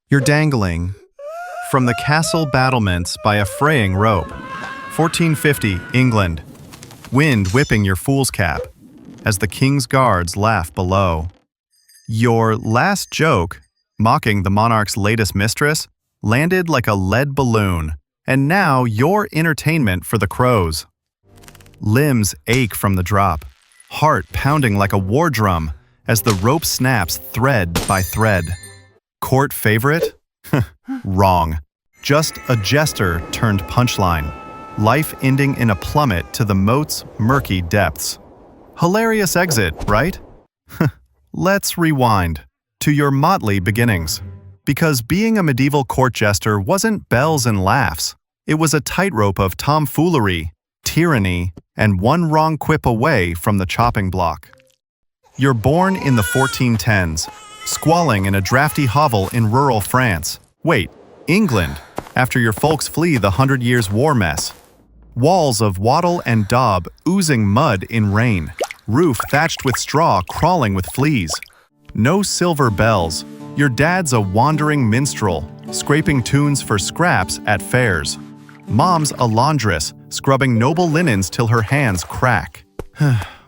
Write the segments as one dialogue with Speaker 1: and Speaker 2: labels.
Speaker 1: You're dangling from the castle battlements by a fraying rope. 1450, England. Wind whipping your fool's cap as the king's guards laugh below. Your last joke, mocking the monarch's latest mistress, landed like a lead balloon, and now you're entertainment for the crows. Limbs ache from the drop, heart pounding like a war drum as the rope snaps thread by thread. Court favorite? Wrong. Just a jester turned punchline. Life ending in a plummet to the moat's murky depths. Hilarious exit, right? Let's rewind to your motley beginnings. Because being a medieval court jester wasn't bells and laughs. It was a tightrope of tomfoolery, tyranny, and one wrong quip away from the chopping block. You're born in the 1410s, squalling in a drafty hovel in rural France. Wait, England, after your folks flee the 100 Years' War mess. Walls of wattle and daub oozing mud in rain. Roof thatched with straw crawling with fleas. No silver bells. Your dad's a wandering minstrel, scraping tunes for scraps at fairs. Mom's a laundress, scrubbing noble linens till her hands crack.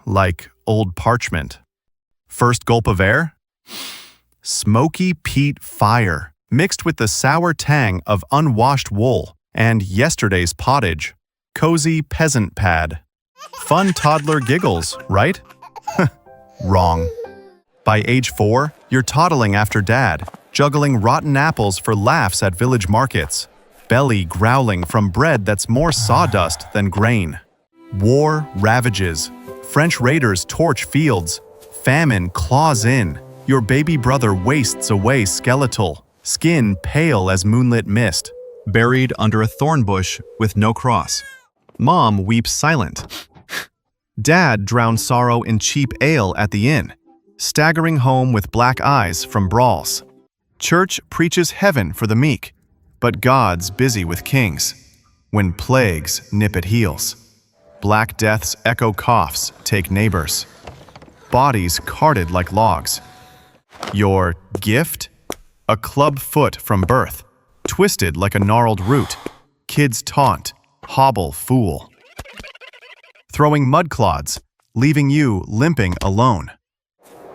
Speaker 1: Like old parchment. First gulp of air? Smoky peat fire, mixed with the sour tang of unwashed wool and yesterday's pottage. Cozy peasant pad. Fun toddler giggles, right? Wrong. By age 4, you're toddling after dad, juggling rotten apples for laughs at village markets. Belly growling from bread that's more sawdust than grain. War ravages. French raiders torch fields. Famine claws in. Your baby brother wastes away skeletal, skin pale as moonlit mist, buried under a thorn bush with no cross. Mom weeps silent. Dad drowns sorrow in cheap ale at the inn, staggering home with black eyes from brawls. Church preaches heaven for the meek, but God's busy with kings. When plagues nip at heels, Black Death's echo coughs take neighbors. Bodies carted like logs. Your gift? A club foot from birth, twisted like a gnarled root. Kids taunt, hobble fool. Throwing mudclods, leaving you limping alone.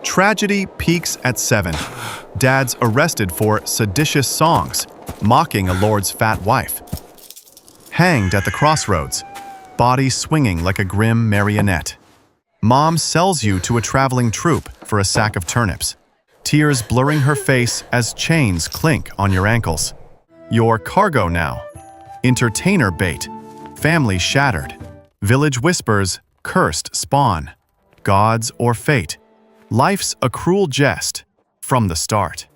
Speaker 1: Tragedy peaks at 7. Dad's arrested for seditious songs, mocking a lord's fat wife. Hanged at the crossroads, body swinging like a grim marionette. Mom sells you to a traveling troupe for a sack of turnips, tears blurring her face as chains clink on your ankles. Your cargo now. Entertainer bait, family shattered. Village whispers, cursed spawn. Gods or fate. Life's a cruel jest from the start.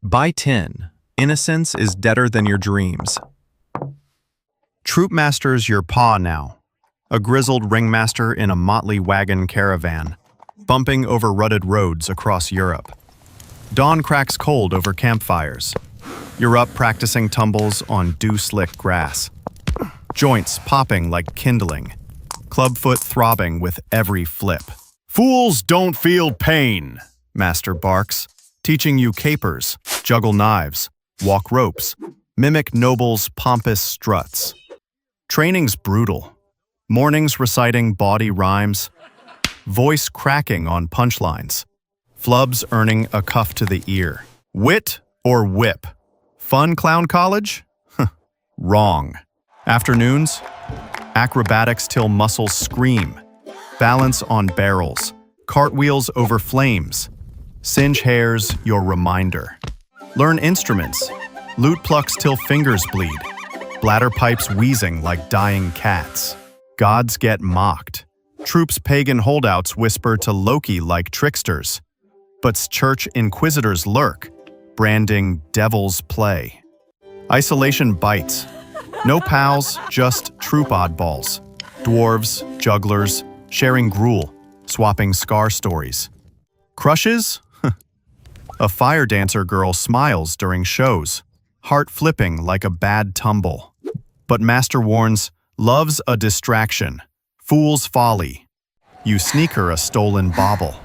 Speaker 2: By 10. Innocence is deader than your dreams.
Speaker 1: Troopmaster's your paw now. A grizzled ringmaster in a motley wagon caravan, bumping over rutted roads across Europe. Dawn cracks cold over campfires. You're up practicing tumbles on dew-slick grass. Joints popping like kindling. Clubfoot throbbing with every flip. Fools don't feel pain, Master barks, teaching you capers, juggle knives, walk ropes, mimic nobles' pompous struts. Training's brutal. Mornings reciting bawdy rhymes, voice cracking on punchlines, flubs earning a cuff to the ear. Wit or whip? Fun clown college? Wrong. Afternoons? Acrobatics till muscles scream. Balance on barrels, cartwheels over flames. Singe hairs your reminder. Learn instruments, lute plucks till fingers bleed. Bladder pipes wheezing like dying cats. Gods get mocked. Troops' pagan holdouts whisper to Loki like tricksters. But church inquisitors lurk, branding devil's play. Isolation bites. No pals, just troop oddballs. Dwarves, jugglers, sharing gruel, swapping scar stories. Crushes? A fire dancer girl smiles during shows, heart flipping like a bad tumble. But Master warns, love's a distraction, fool's folly. You sneak her a stolen bauble,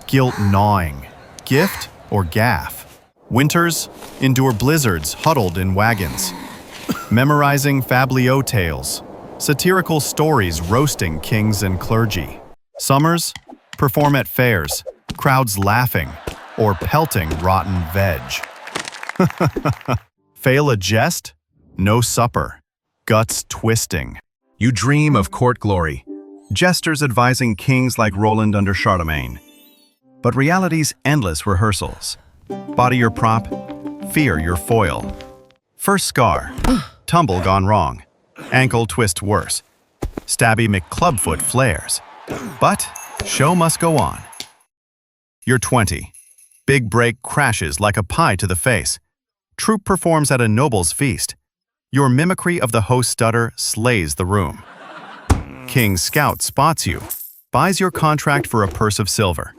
Speaker 1: guilt gnawing, gift or gaff. Winters endure blizzards huddled in wagons, memorizing fabliaux tales, satirical stories roasting kings and clergy. Summers perform at fairs, crowds laughing or pelting rotten veg. Fail a jest? No supper. Guts twisting. You dream of court glory, jesters advising kings like Roland under Charlemagne. But reality's endless rehearsals. Body your prop, fear your foil. First scar, tumble gone wrong, ankle twist worse, stabby McClubfoot flares. But show must go on. You're 20. Big break crashes like a pie to the face. Troupe performs at a noble's feast. Your mimicry of the host stutter slays the room. King Scout spots you, buys your contract for a purse of silver.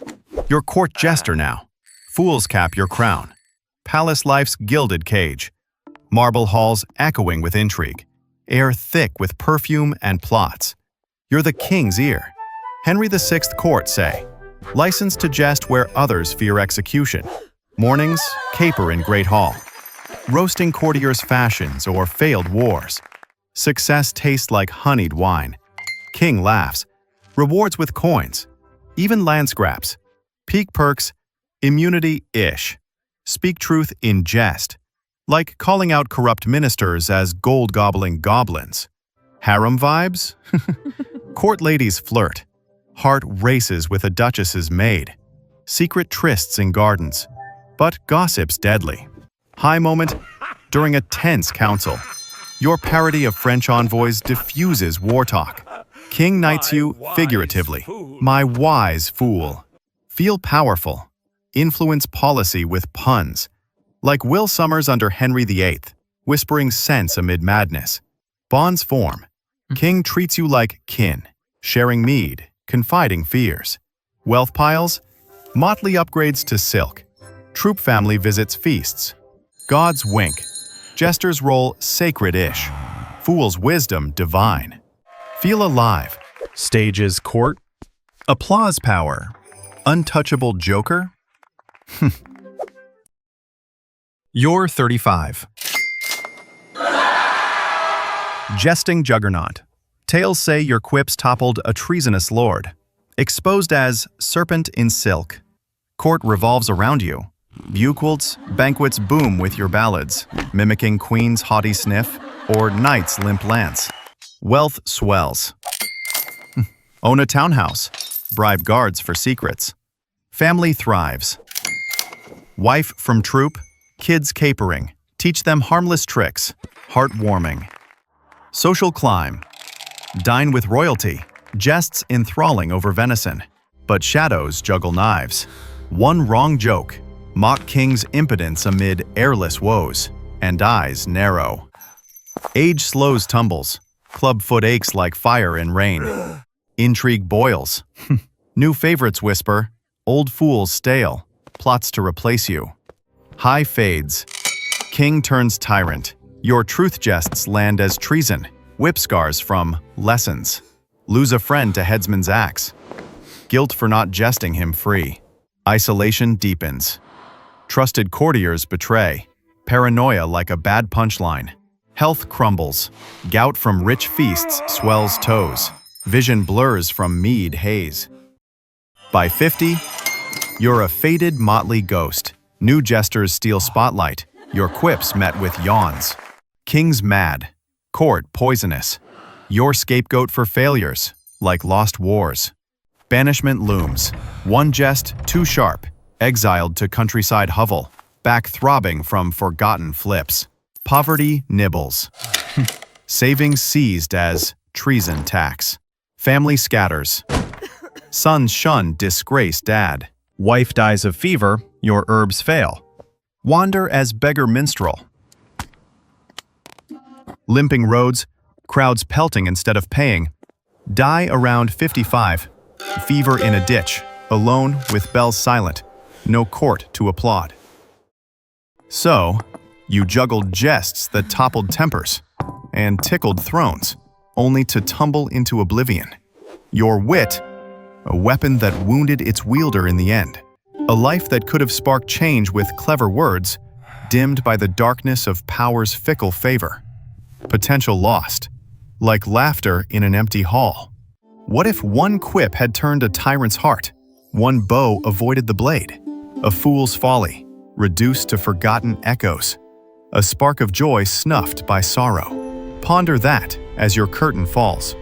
Speaker 1: You're court jester now. Fools cap your crown. Palace life's gilded cage. Marble halls echoing with intrigue. Air thick with perfume and plots. You're the king's ear. Henry VI court say. License to jest where others fear execution. Mornings, caper in great hall. Roasting courtiers' fashions or failed wars. Success tastes like honeyed wine. King laughs. Rewards with coins. Even land scraps. Peak perks, immunity-ish. Speak truth in jest. Like calling out corrupt ministers as gold-gobbling goblins. Harem vibes? Court ladies flirt. Heart races with a duchess's maid. Secret trysts in gardens. But gossip's deadly. High moment during a tense council. Your parody of French envoys diffuses war talk. King knights you figuratively. My wise fool. Feel powerful. Influence policy with puns. Like Will Summers under Henry VIII, whispering sense amid madness. Bonds form. King treats you like kin, sharing mead, confiding fears. Wealth piles, motley upgrades to silk. Troop family visits feasts. God's wink. Jester's role sacred-ish. Fool's wisdom divine. Feel alive. Stage's court. Applause power. Untouchable joker. You're 35. Jesting juggernaut. Tales say your quips toppled a treasonous lord. Exposed as serpent in silk. Court revolves around you. Buckwaltz, banquets boom with your ballads, mimicking queen's haughty sniff or knight's limp lance. Wealth swells. Own a townhouse. Bribe guards for secrets. Family thrives. Wife from troop, kids capering. Teach them harmless tricks. Heartwarming. Social climb. Dine with royalty. Jests enthralling over venison. But shadows juggle knives. One wrong joke. Mock king's impotence amid airless woes. And eyes narrow. Age slows tumbles. Clubfoot aches like fire in rain. Intrigue boils. New favorites whisper. Old fools stale. Plots to replace you. High fades. King turns tyrant. Your truth jests land as treason. Whip scars from lessons. Lose a friend to headsman's axe. Guilt for not jesting him free. Isolation deepens. Trusted courtiers betray. Paranoia like a bad punchline. Health crumbles. Gout from rich feasts swells toes. Vision blurs from mead haze. By 50, you're a faded motley ghost. New jesters steal spotlight. Your quips met with yawns. King's mad. Court poisonous. Your scapegoat for failures, like lost wars. Banishment looms. One jest too sharp. Exiled to countryside hovel. Back throbbing from forgotten flips. Poverty nibbles. Savings seized as treason tax. Family scatters. Sons shun disgrace dad. Wife dies of fever, your herbs fail. Wander as beggar minstrel. Limping roads, crowds pelting instead of paying. Die around 55. Fever in a ditch, alone with bells silent. No court to applaud. So, you juggled jests that toppled tempers and tickled thrones, only to tumble into oblivion. Your wit, a weapon that wounded its wielder in the end. A life that could have sparked change with clever words, dimmed by the darkness of power's fickle favor. Potential lost, like laughter in an empty hall. What if one quip had turned a tyrant's heart? One bow avoided the blade. A fool's folly, reduced to forgotten echoes. A spark of joy snuffed by sorrow. Ponder that as your curtain falls.